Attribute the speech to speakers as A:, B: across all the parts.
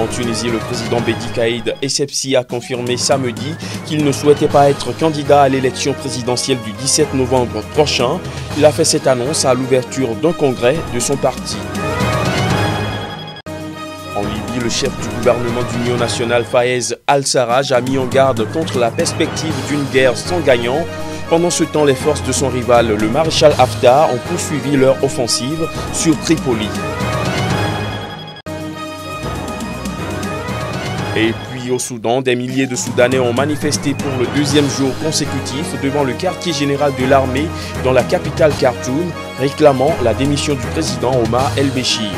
A: En Tunisie, le président Bédi Caïd Essebsi a confirmé samedi qu'il ne souhaitait pas être candidat à l'élection présidentielle du 17 novembre prochain. Il a fait cette annonce à l'ouverture d'un congrès de son parti. En Libye, le chef du gouvernement d'union nationale Fayez al-Sarraj a mis en garde contre la perspective d'une guerre sans gagnant. Pendant ce temps, les forces de son rival, le maréchal Haftar, ont poursuivi leur offensive sur Tripoli. Et puis au Soudan, des milliers de Soudanais ont manifesté pour le deuxième jour consécutif devant le quartier général de l'armée dans la capitale Khartoum, réclamant la démission du président Omar el-Béchir.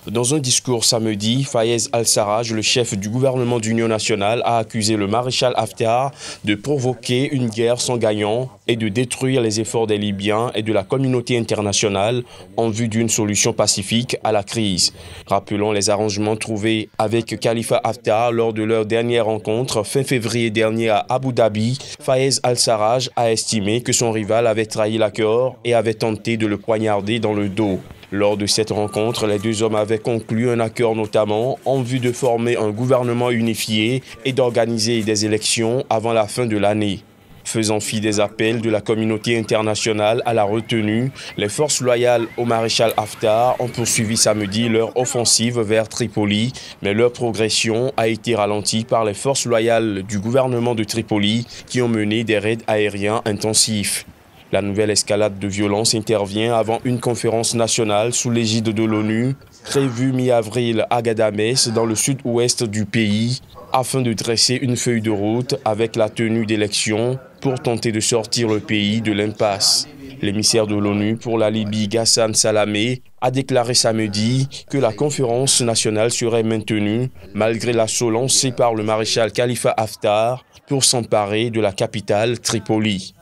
A: Dans un discours samedi, Fayez al-Sarraj, le chef du gouvernement d'union nationale, a accusé le maréchal Haftar de provoquer une guerre sans gagnant et de détruire les efforts des Libyens et de la communauté internationale en vue d'une solution pacifique à la crise. Rappelons les arrangements trouvés avec Khalifa Haftar lors de leur dernière rencontre fin février dernier à Abu Dhabi. Fayez al-Sarraj a estimé que son rival avait trahi l'accord et avait tenté de le poignarder dans le dos. Lors de cette rencontre, les deux hommes avaient conclu un accord notamment en vue de former un gouvernement unifié et d'organiser des élections avant la fin de l'année. Faisant fi des appels de la communauté internationale à la retenue, les forces loyales au maréchal Haftar ont poursuivi samedi leur offensive vers Tripoli, mais leur progression a été ralentie par les forces loyales du gouvernement de Tripoli qui ont mené des raids aériens intensifs. La nouvelle escalade de violence intervient avant une conférence nationale sous l'égide de l'ONU, prévue mi-avril à Ghadamès, dans le sud-ouest du pays, afin de dresser une feuille de route avec la tenue d'élections pour tenter de sortir le pays de l'impasse. L'émissaire de l'ONU pour la Libye, Ghassan Salamé, a déclaré samedi que la conférence nationale serait maintenue malgré l'assaut lancé par le maréchal Khalifa Haftar pour s'emparer de la capitale Tripoli.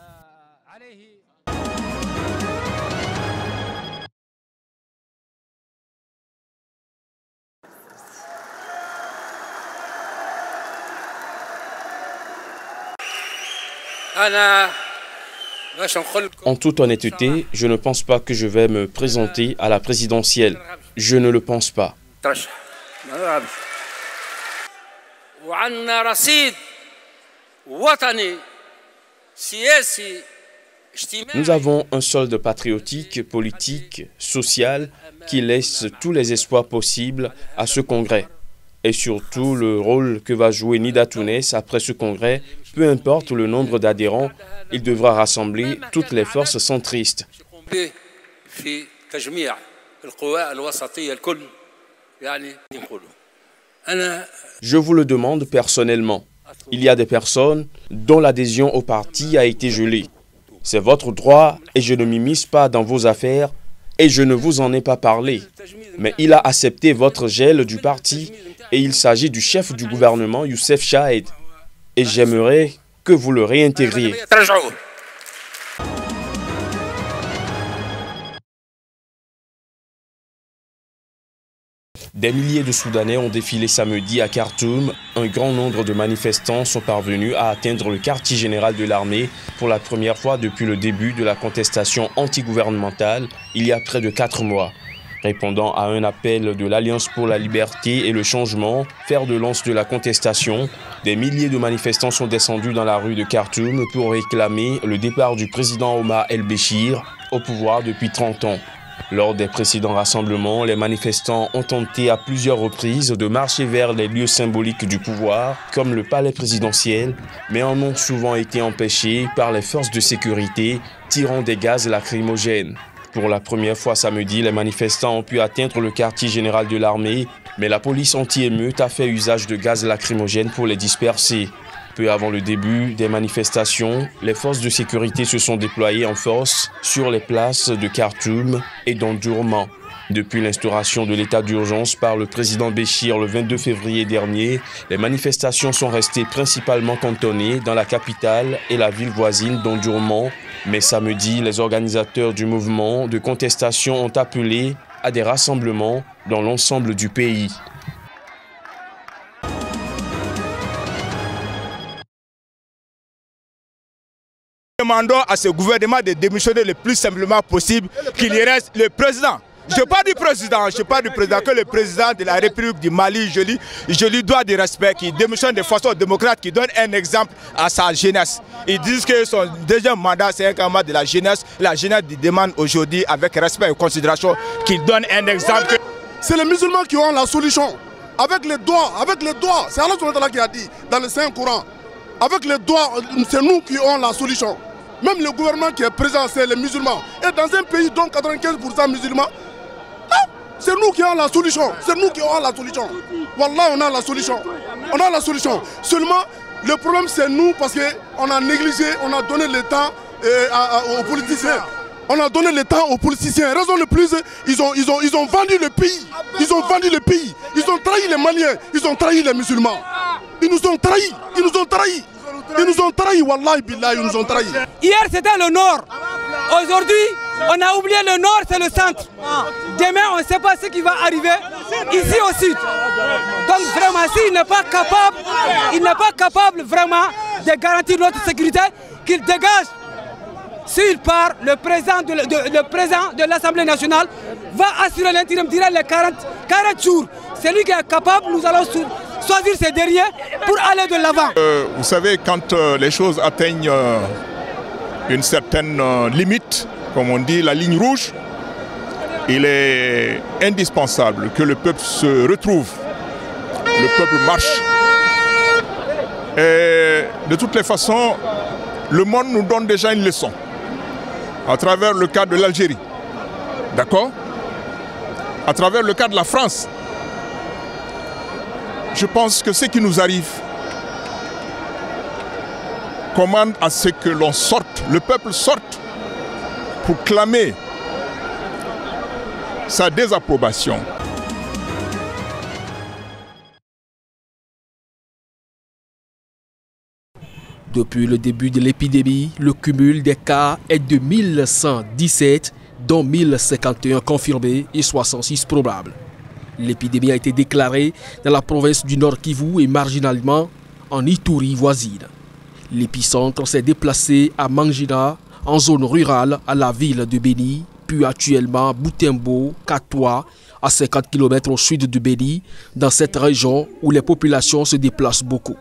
A: En toute honnêteté, je ne pense pas que je vais me présenter à la présidentielle. Je ne le pense pas. Nous avons un solde patriotique, politique, social qui laisse tous les espoirs possibles à ce congrès. Et surtout le rôle que va jouer Nida Tounes après ce congrès, peu importe le nombre d'adhérents, il devra rassembler toutes les forces centristes. Je vous le demande personnellement. Il y a des personnes dont l'adhésion au parti a été gelée. C'est votre droit et je ne m'immisce pas dans vos affaires et je ne vous en ai pas parlé. Mais il a accepté votre gel du parti et il s'agit du chef du gouvernement, Youssef Chahed. Et j'aimerais que vous le réintégriez. Des milliers de Soudanais ont défilé samedi à Khartoum. Un grand nombre de manifestants sont parvenus à atteindre le quartier général de l'armée pour la première fois depuis le début de la contestation antigouvernementale il y a près de 4 mois. Répondant à un appel de l'Alliance pour la liberté et le changement, fer de lance de la contestation, des milliers de manifestants sont descendus dans la rue de Khartoum pour réclamer le départ du président Omar el-Béchir au pouvoir depuis 30 ans. Lors des précédents rassemblements, les manifestants ont tenté à plusieurs reprises de marcher vers les lieux symboliques du pouvoir, comme le palais présidentiel, mais en ont souvent été empêchés par les forces de sécurité tirant des gaz lacrymogènes. Pour la première fois samedi, les manifestants ont pu atteindre le quartier général de l'armée, mais la police anti-émeute a fait usage de gaz lacrymogène pour les disperser. Peu avant le début des manifestations, les forces de sécurité se sont déployées en force sur les places de Khartoum et d'Omdurman. Depuis l'instauration de l'état d'urgence par le président Béchir le 22 février dernier, les manifestations sont restées principalement cantonnées dans la capitale et la ville voisine d'Omdurman. Mais samedi, les organisateurs du mouvement de contestation ont appelé à des rassemblements dans l'ensemble du pays.
B: demandons à ce gouvernement de démissionner le plus simplement possible, qu'il y reste le président. Je ne parle du président, que le président de la République du Mali, je lui dois du respect, qui démissionne de façon démocrate, qui donne un exemple à sa jeunesse. Ils disent que son deuxième mandat, c'est un mandat de la jeunesse. La jeunesse demande aujourd'hui, avec respect et considération, qu'il donne un exemple.
C: C'est les musulmans qui ont la solution. Avec les doigts, c'est Allah qui a dit dans le Saint-Coran. Avec les doigts, c'est nous qui avons la solution. Même le gouvernement qui est présent, c'est les musulmans. Et dans un pays dont 95% musulmans, c'est nous qui avons la solution. C'est nous qui avons la solution. Wallah, on a la solution. On a la solution. Seulement, le problème, c'est nous parce qu'on a négligé, on a donné le temps aux politiciens. On a donné le temps aux politiciens. Raison de plus, ils ont vendu le pays. Ils ont vendu le pays. Ils ont trahi les Maliens. Ils ont trahi les musulmans. Ils nous ont trahis. Ils nous ont trahis. Ils nous ont trahis. Wallahi billah, ils nous ont trahis.
D: Hier, c'était le nord. Aujourd'hui, on a oublié le nord, c'est le centre. Demain, on ne sait pas ce qui va arriver ici au sud. Donc vraiment, s'il n'est pas capable, vraiment de garantir notre sécurité, qu'il dégage. S'il part, le président de l'Assemblée nationale va assurer l'intérim durant les 40 jours. C'est lui qui est capable, nous allons choisir ses derniers pour aller de l'avant.
E: Vous savez, quand les choses atteignent une certaine limite, comme on dit, la ligne rouge, il est indispensable que le peuple se retrouve, le peuple marche. Et de toutes les façons, le monde nous donne déjà une leçon, à travers le cas de l'Algérie, d'accord? À travers le cas de la France. Je pense que ce qui nous arrive commande à ce que l'on sorte, le peuple sorte pour clamer sa désapprobation.
F: Depuis le début de l'épidémie, le cumul des cas est de 1117, dont 1051 confirmés et 66 probables. L'épidémie a été déclarée dans la province du Nord Kivu et marginalement en Ituri voisine. L'épicentre s'est déplacé à Mangina, en zone rurale, à la ville de Beni, puis actuellement à Butembo, Katwa, à 50 km au sud de Beni, dans cette région où les populations se déplacent beaucoup.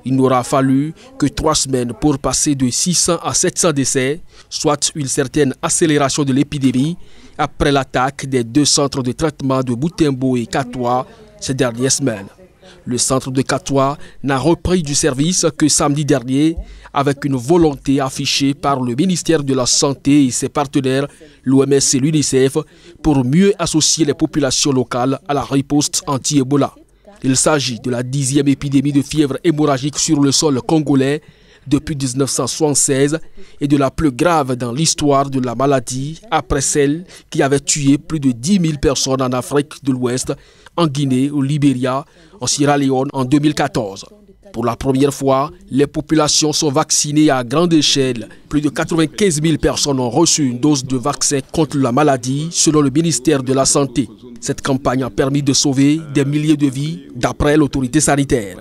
F: Il n'aura fallu que 3 semaines pour passer de 600 à 700 décès, soit une certaine accélération de l'épidémie après l'attaque des 2 centres de traitement de Butembo et Katwa ces dernières semaines. Le centre de Katwa n'a repris du service que samedi dernier avec une volonté affichée par le ministère de la Santé et ses partenaires, l'OMS et l'UNICEF, pour mieux associer les populations locales à la riposte anti-Ebola. Il s'agit de la 10e épidémie de fièvre hémorragique sur le sol congolais depuis 1976 et de la plus grave dans l'histoire de la maladie après celle qui avait tué plus de 10 000 personnes en Afrique de l'Ouest, en Guinée, au Libéria, en Sierra Leone en 2014. Pour la première fois, les populations sont vaccinées à grande échelle. Plus de 95 000 personnes ont reçu une dose de vaccin contre la maladie, selon le ministère de la Santé. Cette campagne a permis de sauver des milliers de vies, d'après l'autorité sanitaire.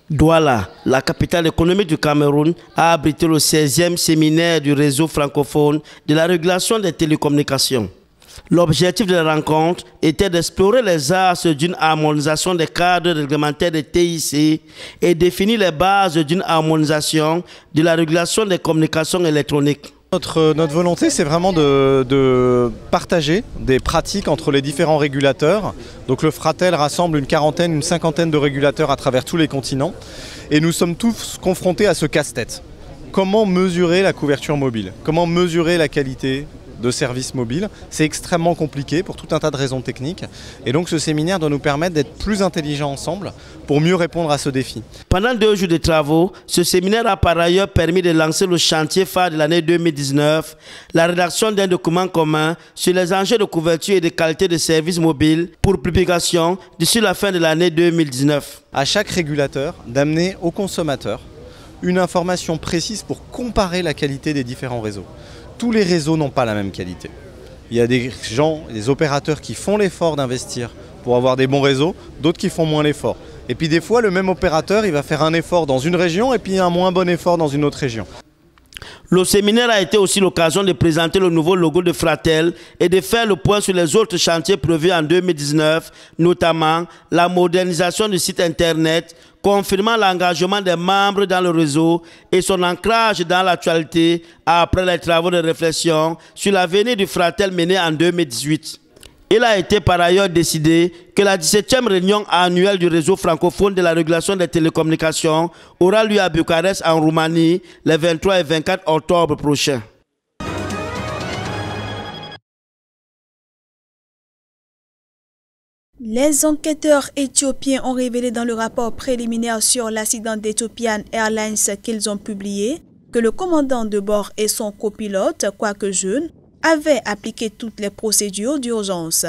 G: Douala, la capitale économique du Cameroun, a abrité le 16e séminaire du réseau francophone de la régulation des télécommunications. L'objectif de la rencontre était d'explorer les axes d'une harmonisation des cadres réglementaires des TIC et définir les bases d'une harmonisation de la régulation des communications électroniques.
H: Notre volonté, c'est vraiment de partager des pratiques entre les différents régulateurs. Donc le Fratel rassemble une cinquantaine de régulateurs à travers tous les continents. Et nous sommes tous confrontés à ce casse-tête. Comment mesurer la couverture mobile? Comment mesurer la qualité de services mobiles? C'est extrêmement compliqué pour tout un tas de raisons techniques. Et donc ce séminaire doit nous permettre d'être plus intelligents ensemble pour mieux répondre à ce défi.
G: Pendant 2 jours de travaux, ce séminaire a par ailleurs permis de lancer le chantier phare de l'année 2019, la rédaction d'un document commun sur les enjeux de couverture et de qualité de services mobiles pour publication d'ici la fin de l'année 2019.
H: À chaque régulateur d'amener aux consommateurs une information précise pour comparer la qualité des différents réseaux. Tous les réseaux n'ont pas la même qualité. Il y a des gens, des opérateurs qui font l'effort d'investir pour avoir des bons réseaux, d'autres qui font moins l'effort. Et puis des fois, le même opérateur, il va faire un effort dans une région et puis un moins bon effort dans une autre région.
G: Le séminaire a été aussi l'occasion de présenter le nouveau logo de Fratel et de faire le point sur les autres chantiers prévus en 2019, notamment la modernisation du site internet, confirmant l'engagement des membres dans le réseau et son ancrage dans l'actualité après les travaux de réflexion sur l'avenir du Fratel mené en 2018. Il a été par ailleurs décidé que la 17e réunion annuelle du réseau francophone de la régulation des télécommunications aura lieu à Bucarest en Roumanie les 23 et 24 octobre prochains.
I: Les enquêteurs éthiopiens ont révélé dans le rapport préliminaire sur l'accident d'Ethiopian Airlines qu'ils ont publié que le commandant de bord et son copilote, quoique jeune, avaient appliqué toutes les procédures d'urgence.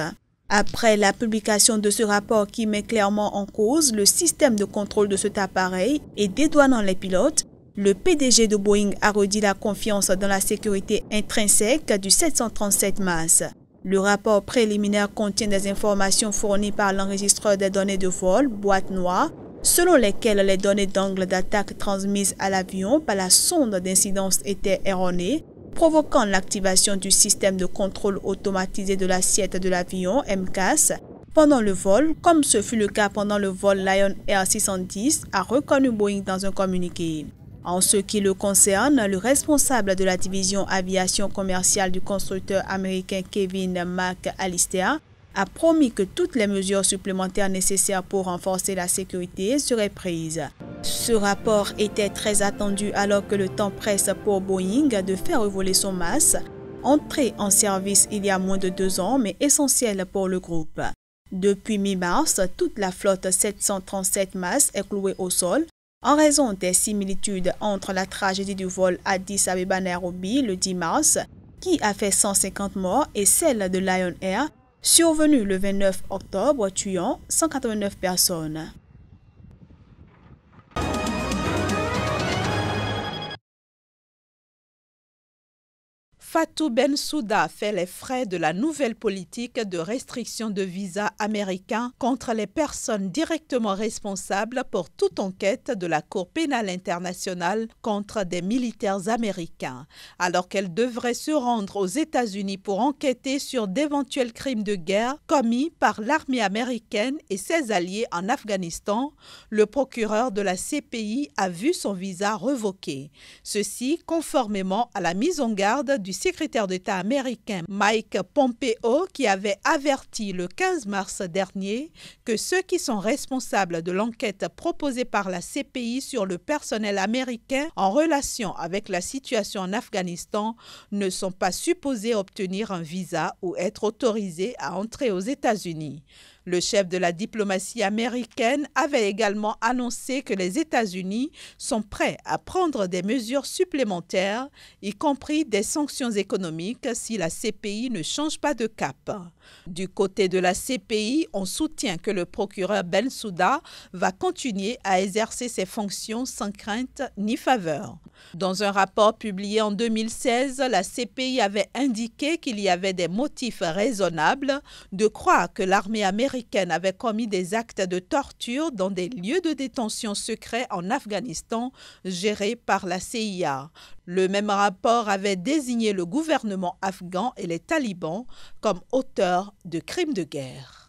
I: Après la publication de ce rapport qui met clairement en cause le système de contrôle de cet appareil et dédouanant les pilotes, le PDG de Boeing a redit la confiance dans la sécurité intrinsèque du 737 MAX. Le rapport préliminaire contient des informations fournies par l'enregistreur des données de vol, boîte noire, selon lesquelles les données d'angle d'attaque transmises à l'avion par la sonde d'incidence étaient erronées, provoquant l'activation du système de contrôle automatisé de l'assiette de l'avion MCAS pendant le vol, comme ce fut le cas pendant le vol Lion Air 610, a reconnu Boeing dans un communiqué. En ce qui le concerne, le responsable de la division aviation commerciale du constructeur américain Kevin McAllister a promis que toutes les mesures supplémentaires nécessaires pour renforcer la sécurité seraient prises. Ce rapport était très attendu alors que le temps presse pour Boeing de faire voler son MAX, entré en service il y a moins de 2 ans mais essentiel pour le groupe. Depuis mi-mars, toute la flotte 737 MAX est clouée au sol en raison des similitudes entre la tragédie du vol Addis Abeba-Nairobi le 10 mars, qui a fait 150 morts, et celle de Lion Air, survenue le 29 octobre, tuant 189 personnes.
J: Fatou Bensouda fait les frais de la nouvelle politique de restriction de visa américain contre les personnes directement responsables pour toute enquête de la Cour pénale internationale contre des militaires américains, alors qu'elle devrait se rendre aux États-Unis pour enquêter sur d'éventuels crimes de guerre commis par l'armée américaine et ses alliés en Afghanistan. Le procureur de la CPI a vu son visa revoqué. Ceci conformément à la mise en garde du secrétaire d'État américain Mike Pompeo, qui avait averti le 15 mars dernier que ceux qui sont responsables de l'enquête proposée par la CPI sur le personnel américain en relation avec la situation en Afghanistan ne sont pas supposés obtenir un visa ou être autorisés à entrer aux États-Unis. Le chef de la diplomatie américaine avait également annoncé que les États-Unis sont prêts à prendre des mesures supplémentaires, y compris des sanctions économiques si la CPI ne change pas de cap. Du côté de la CPI, on soutient que le procureur Bensouda va continuer à exercer ses fonctions sans crainte ni faveur. Dans un rapport publié en 2016, la CPI avait indiqué qu'il y avait des motifs raisonnables de croire que l'armée américaine avait commis des actes de torture dans des lieux de détention secrets en Afghanistan gérés par la CIA. Le même rapport avait désigné le gouvernement afghan et les talibans comme auteurs de crimes de guerre.